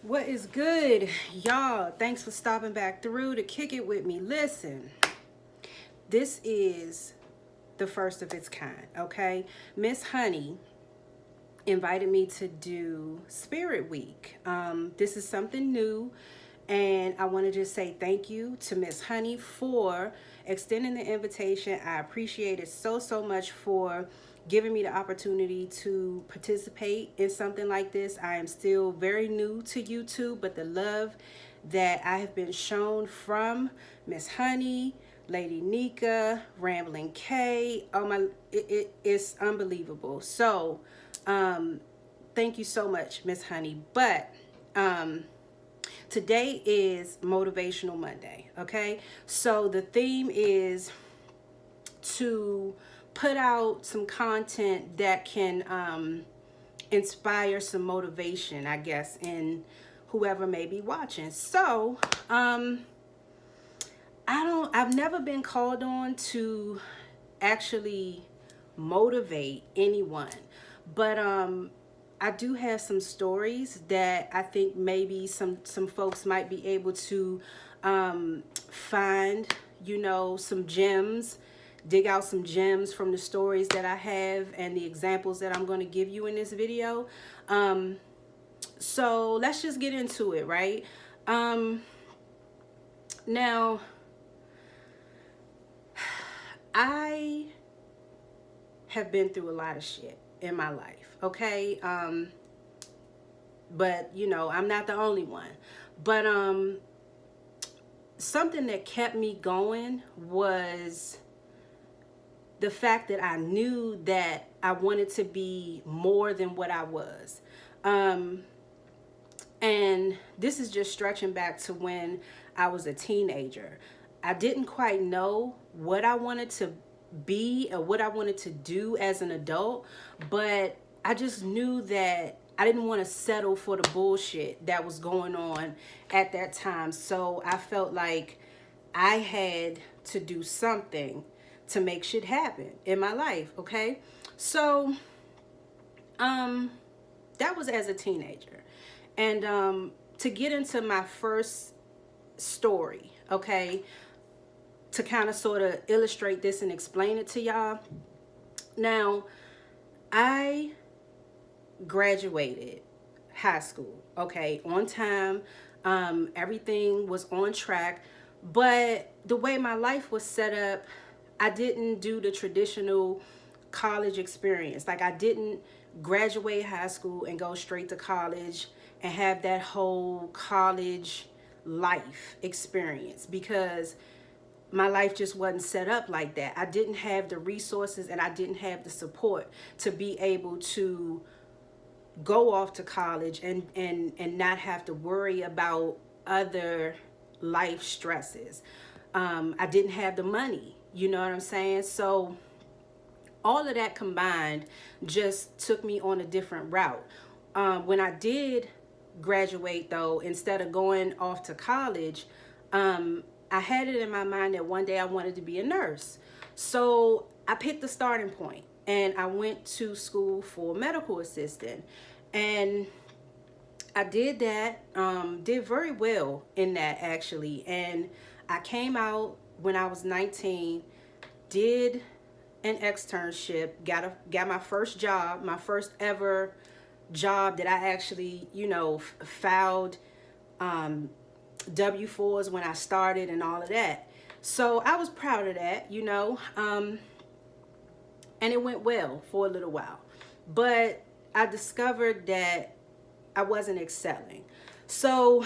What is good, y'all? Thanks for stopping back through to kick it with me. Listen, this is the first of its kind, okay? Miss Honey invited me to do Spirit Week. This is something new, and I want to just say thank you to Miss Honey for extending the invitation. I appreciate it so much for giving me the opportunity to participate in something like this. I am still very new to YouTube, but the love that I have been shown from Miss Honey, Lady Nika, Rambling K, oh my, it's unbelievable. So, thank you so much, Miss Honey. But today is Motivational Monday, okay? So the theme is to put out some content that can inspire some motivation, I guess, in whoever may be watching. So, I've never been called on to actually motivate anyone, but I do have some stories that I think maybe some folks might be able to find, some gems, dig out some gems from the stories that I have and the examples that I'm going to give you in this video. So let's just get into it, right? Now, I have been through a lot of shit in my life, okay? But I'm not the only one. But something that kept me going was the fact that I knew that I wanted to be more than what I was. And this is just stretching back to when I was a teenager. I didn't quite know what I wanted to be or what I wanted to do as an adult, but I just knew that I didn't want to settle for the bullshit that was going on at that time. So I felt like I had to do something to make shit happen in my life, okay? So that was as a teenager. And to get into my first story, okay, to kind of sort of illustrate this and explain it to y'all. Now, I graduated high school, okay, on time. Everything was on track, but the way my life was set up, I didn't do the traditional college experience. Like, I didn't graduate high school and go straight to college and have that whole college life experience, because my life just wasn't set up like that. I didn't have the resources and I didn't have the support to be able to go off to college and not have to worry about other life stresses. I didn't have the money, you know what I'm saying? So all of that combined just took me on a different route. When I did graduate, though, instead of going off to college, I had it in my mind that one day I wanted to be a nurse. So I picked the starting point and I went to school for medical assistant. And I did that, did very well in that, actually. And I came out when I was 19, did an externship, got my first job, my first ever job that I actually, filed W-4s when I started and all of that. So I was proud of that, and it went well for a little while. But I discovered that I wasn't excelling. So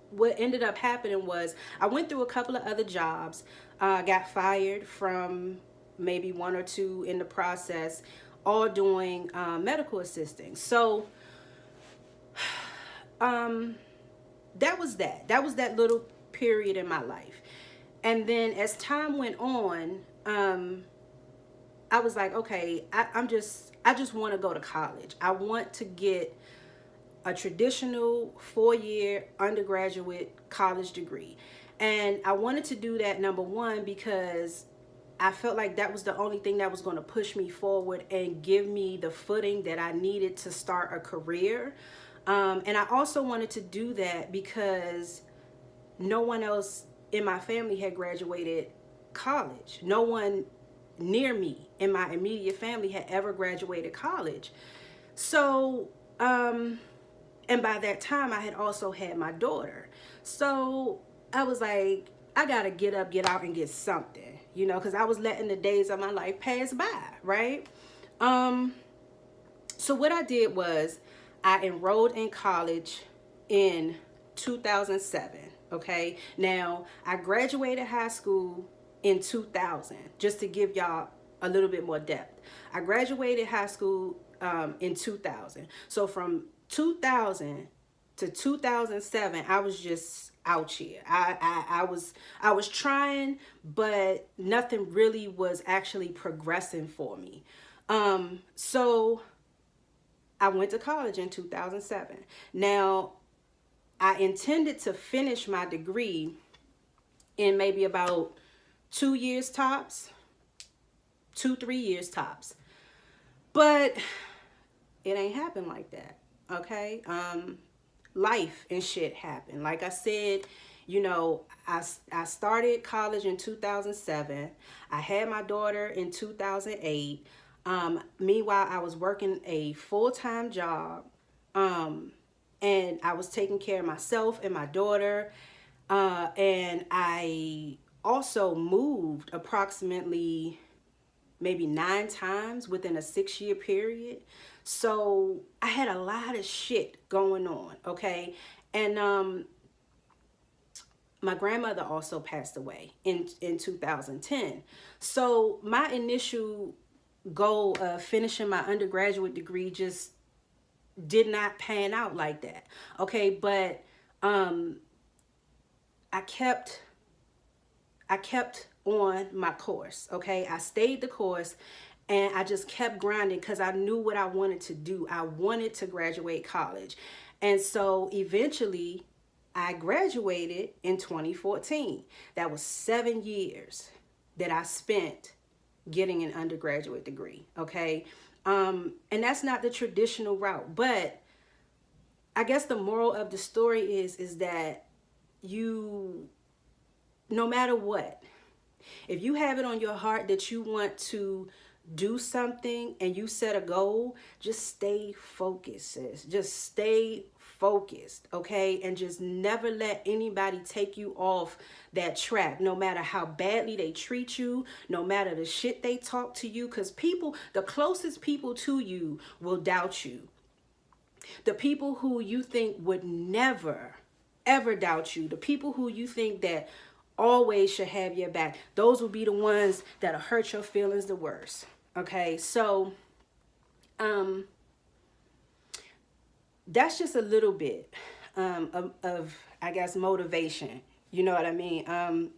what ended up happening was I went through a couple of other jobs, got fired from maybe one or two in the process, all doing medical assisting. So that was that little period in my life. And then as time went on, I was like, okay, I just want to go to college. I want to get a traditional 4-year undergraduate college degree. And I wanted to do that, number one, because I felt like that was the only thing that was going to push me forward and give me the footing that I needed to start a career. And I also wanted to do that because no one else in my family had graduated college. No one near me in my immediate family had ever graduated college. So, and by that time, I had also had my daughter. So I was like, I gotta get up, get out, and get something, because I was letting the days of my life pass by, right? Um, so what I did was I enrolled in college in 2007. Okay. Now I graduated high school in 2000, just to give y'all a little bit more depth. I graduated high school in 2000. So from 2000 to 2007, I was just out here. I was trying, but nothing really was actually progressing for me. So I went to college in 2007. Now, I intended to finish my degree in maybe about 2 years tops, 2, 3 years tops. But it ain't happened like that. Okay. Life and shit happened. Like I said, I started college in 2007. I had my daughter in 2008. Meanwhile, I was working a full-time job. And I was taking care of myself and my daughter. And I also moved approximately maybe 9 times within a 6-year period. So I had a lot of shit going on, okay? And my grandmother also passed away in 2010. So my initial goal of finishing my undergraduate degree just did not pan out like that, okay? But I kept on my course, okay? I stayed the course and I just kept grinding because I knew what I wanted to do. I wanted to graduate college. And so eventually I graduated in 2014. That was 7 years that I spent getting an undergraduate degree, okay? And that's not the traditional route, but I guess the moral of the story is that no matter what, if you have it on your heart that you want to do something and you set a goal, just stay focused, sis. Just stay focused, okay? And just never let anybody take you off that track, no matter how badly they treat you, no matter the shit they talk to you, because the closest people to you will doubt you. The people who you think would never, ever doubt you, the people who you think that always should have your back, those will be the ones that'll hurt your feelings the worst. Okay, so that's just a little bit of I guess motivation. You know what I mean? And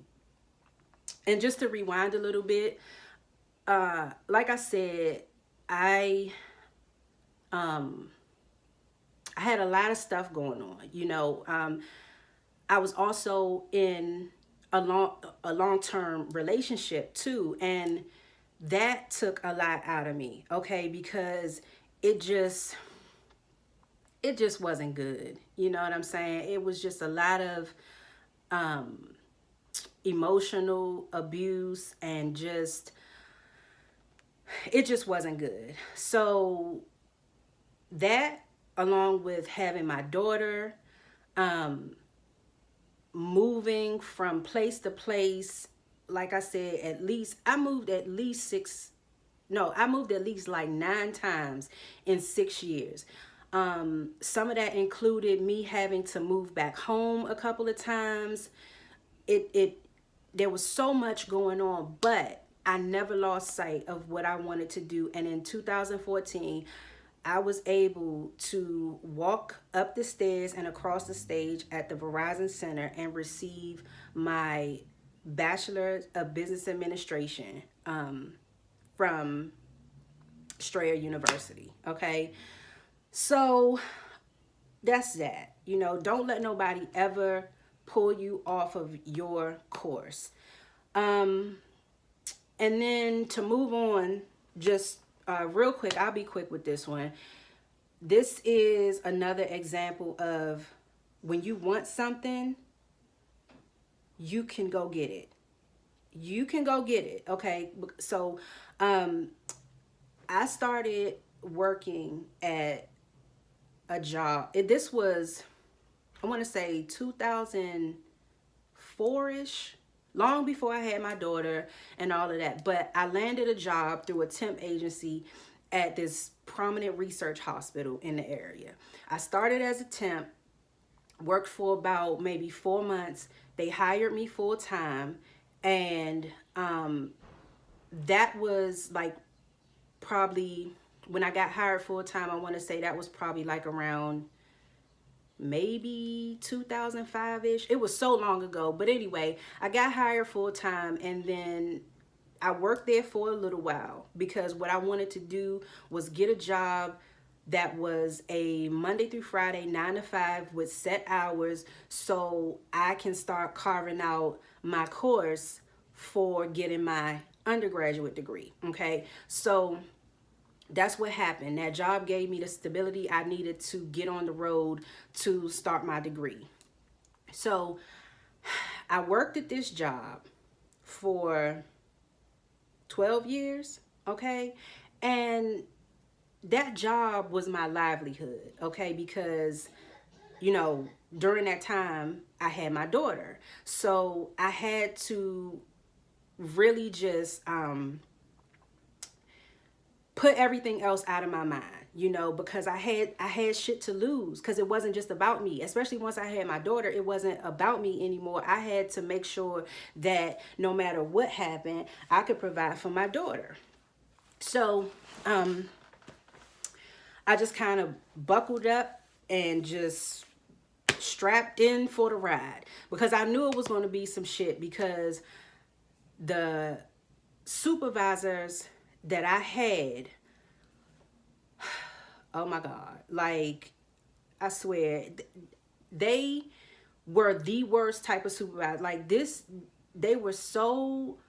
just to rewind a little bit, like I said, I had a lot of stuff going on. I was also in a long-term relationship too, and that took a lot out of me, okay? Because it just wasn't good. You know what I'm saying? It was just a lot of emotional abuse, and it just wasn't good. So that, along with having my daughter, moving from place to place, like I said, I moved at least like 9 times in 6 years. Some of that included me having to move back home a couple of times. There was so much going on, but I never lost sight of what I wanted to do. And in 2014, I was able to walk up the stairs and across the stage at the Verizon Center and receive my Bachelor of Business Administration from Strayer University. Okay, so that's that. Don't let nobody ever pull you off of your course. And then to move on, just real quick, I'll be quick with this one. this is another example of when you want something, you can go get it. You can go get it. Okay. So I started working at a job. This was, I want to say 2004-ish, long before I had my daughter and all of that. But I landed a job through a temp agency at this prominent research hospital in the area. I started as a temp, worked for about maybe 4 months. They hired me full time, and that was like probably when I got hired full time. I want to say that was probably like around maybe 2005-ish. It was so long ago. But anyway, I got hired full time, and then I worked there for a little while because what I wanted to do was get a job that was a Monday through Friday 9 to 5 with set hours, so I can start carving out my course for getting my undergraduate degree. Okay, so that's what happened. That job gave me the stability I needed to get on the road to start my degree. So I worked at this job for 12 years, okay? And that job was my livelihood, okay? Because, you know, during that time, I had my daughter. So I had to really just put everything else out of my mind, you know, because I had shit to lose, because it wasn't just about me. Especially once I had my daughter, it wasn't about me anymore. I had to make sure that no matter what happened, I could provide for my daughter. So I just kind of buckled up and just strapped in for the ride, because I knew it was going to be some shit, because the supervisors that I had, oh my God, like, I swear, they were the worst type of supervisor. Like this, they were so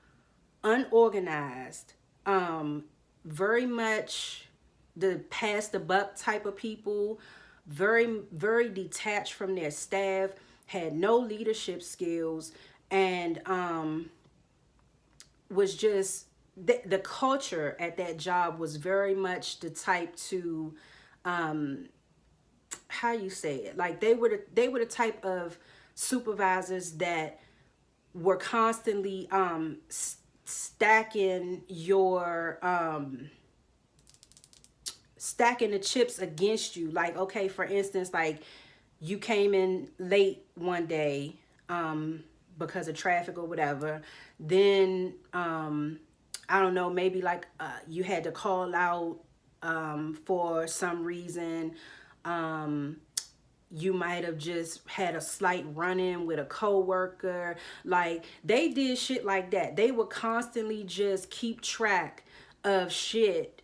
unorganized, very much the pass the buck type of people, very, very detached from their staff, had no leadership skills, and was just, the culture at that job was very much the type to, how you say it, like they were the type of supervisors that were constantly stacking your stacking the chips against you. Like, okay, for instance, like you came in late one day because of traffic or whatever, then I don't know, maybe like you had to call out for some reason. You might have just had a slight run-in with a coworker. Like, they did shit like that. They would constantly just keep track of shit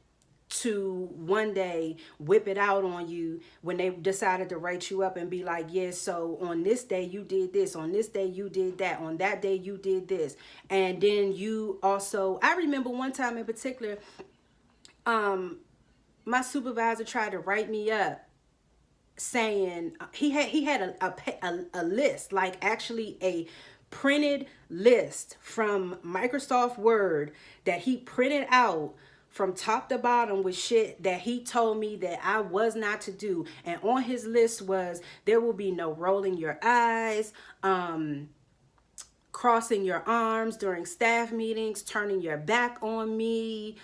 to one day whip it out on you when they decided to write you up and be like, yeah, so on this day you did this, on this day you did that, on that day you did this. And then you also, I remember one time in particular, my supervisor tried to write me up saying he had a list, like actually a printed list from Microsoft Word that he printed out from top to bottom with shit that he told me that I was not to do. And on his list was, there will be no rolling your eyes, crossing your arms during staff meetings, turning your back on me.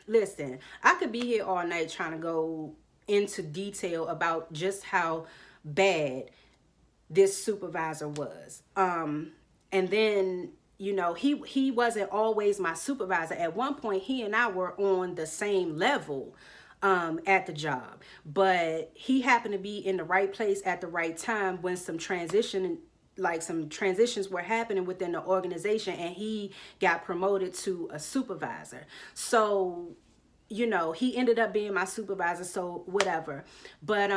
Listen, I could be here all night trying to go into detail about just how bad this supervisor was. And then, you know, he wasn't always my supervisor. At one point, he and I were on the same level at the job. But he happened to be in the right place at the right time when some transitions were happening within the organization, and he got promoted to a supervisor. So, you know, he ended up being my supervisor, so whatever. But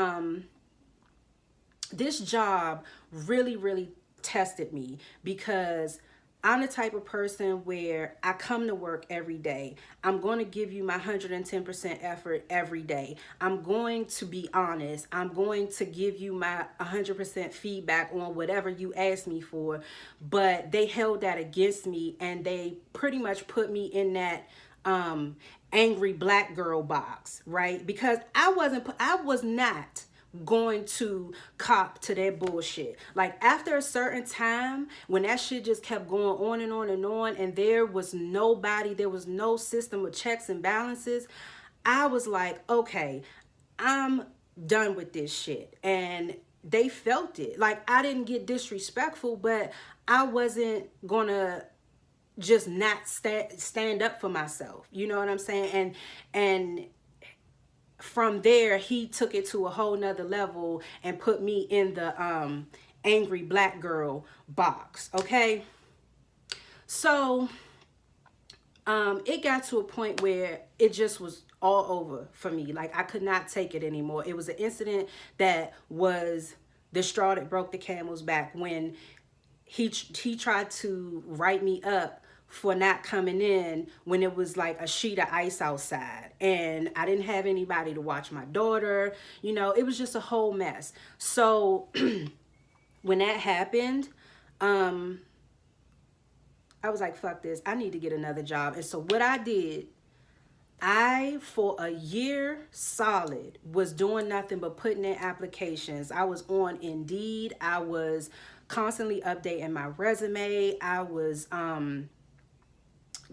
this job really, really tested me, because I'm the type of person where I come to work every day. I'm going to give you my 110% effort every day. I'm going to be honest. I'm going to give you my 100% feedback on whatever you ask me for. But they held that against me, and they pretty much put me in that angry black girl box, right? Because I was not going to cop to that bullshit. Like, after a certain time, when that shit just kept going on and on and on, and there was no system of checks and balances, I was like, okay, I'm done with this shit. And they felt it. Like, I didn't get disrespectful, but I wasn't gonna just not stand up for myself. You know what I'm saying? And from there, he took it to a whole nother level and put me in the angry black girl box. Okay. So it got to a point where it just was all over for me. Like, I could not take it anymore. It was an incident that was the straw that broke the camel's back, when he tried to write me up for not coming in when it was like a sheet of ice outside, and I didn't have anybody to watch my daughter. You know, it was just a whole mess. So when that happened, I was like, fuck this, I need to get another job. And so what I did, I, for a year solid, was doing nothing but putting in applications. I was on Indeed. I was constantly updating my resume. I was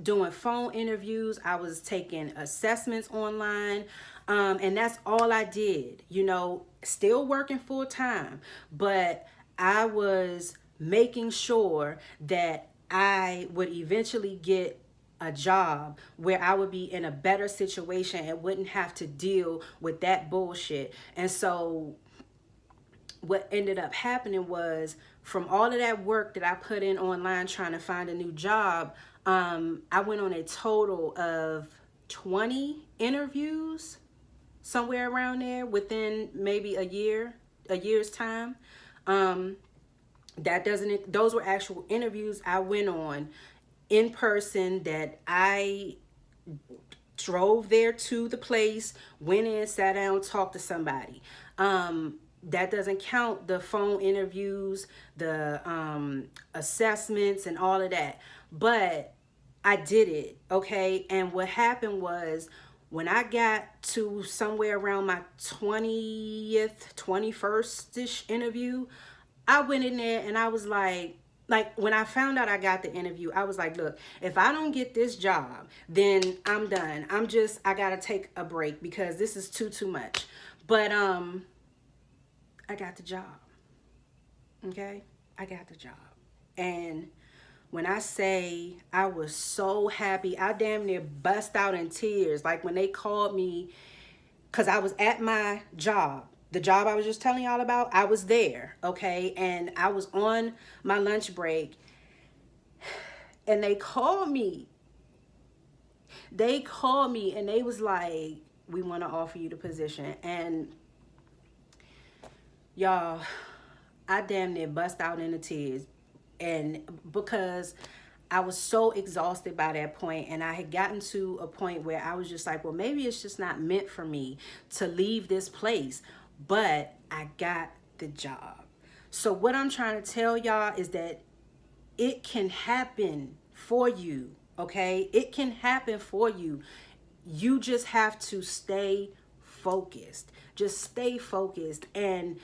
doing phone interviews. I was taking assessments online. And that's all I did, you know, still working full time. But I was making sure that I would eventually get a job where I would be in a better situation and wouldn't have to deal with that bullshit. And so what ended up happening was, from all of that work that I put in online trying to find a new job, I went on a total of 20 interviews, somewhere around there, within maybe a year's time. Those were actual interviews I went on in person, that I drove there to the place, went in, sat down, talked to somebody. That doesn't count the phone interviews, the assessments, and all of that. But I did it, okay? And what happened was, when I got to somewhere around my 20th, 21st-ish interview, I went in there and I was like, when I found out I got the interview, I was like, look, if I don't get this job, then I'm done. I gotta take a break, because this is too much. But I got the job. Okay? I got the job. And when I say I was so happy, I damn near bust out in tears. Like, when they called me, because I was at my job. The job I was just telling y'all about, I was there, okay? And I was on my lunch break, and they called me. They called me, and they was like, we want to offer you the position. And y'all, I damn near bust out into tears. And because I was so exhausted by that point, and I had gotten to a point where I was just like, well, maybe it's just not meant for me to leave this place. But I got the job. So what I'm trying to tell y'all is that it can happen for you, okay? It can happen for you. You just have to stay focused. Just stay focused. And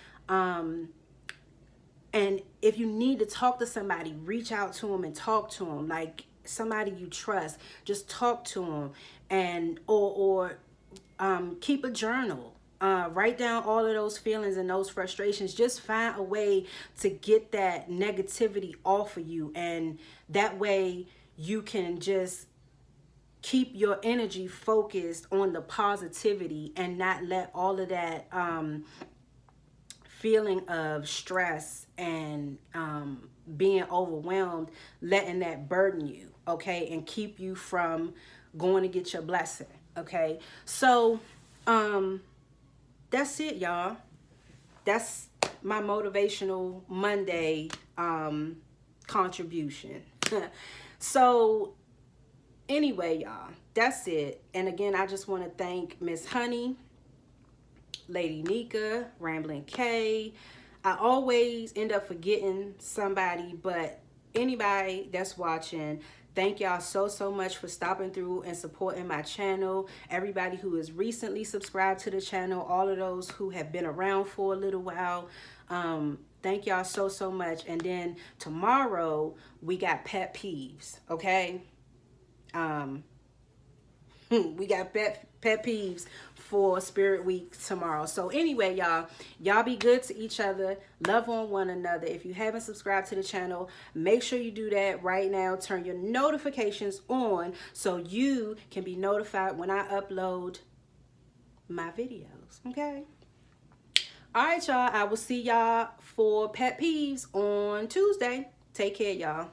if you need to talk to somebody, reach out to them and talk to them. Like, somebody you trust, just talk to them. And or keep a journal. Write down all of those feelings and those frustrations. Just find a way to get that negativity off of you. And that way you can just keep your energy focused on the positivity, and not let all of that feeling of stress and being overwhelmed, letting that burden you, okay, and keep you from going to get your blessing, okay? So that's it, y'all. That's my Motivational Monday contribution. So anyway, y'all, that's it. And again, I just want to thank Miss Honey, Lady Nika, Rambling K. I always end up forgetting somebody, but anybody that's watching, thank y'all so much for stopping through and supporting my channel. Everybody who is recently subscribed to the channel, all of those who have been around for a little while, thank y'all so much. And then tomorrow we got pet peeves, okay? We got pet peeves for Spirit Week tomorrow. So anyway, y'all be good to each other. Love on one another. If you haven't subscribed to the channel, make sure you do that right now. Turn your notifications on so you can be notified when I upload my videos. Okay? All right, y'all. I will see y'all for pet peeves on Tuesday. Take care, y'all.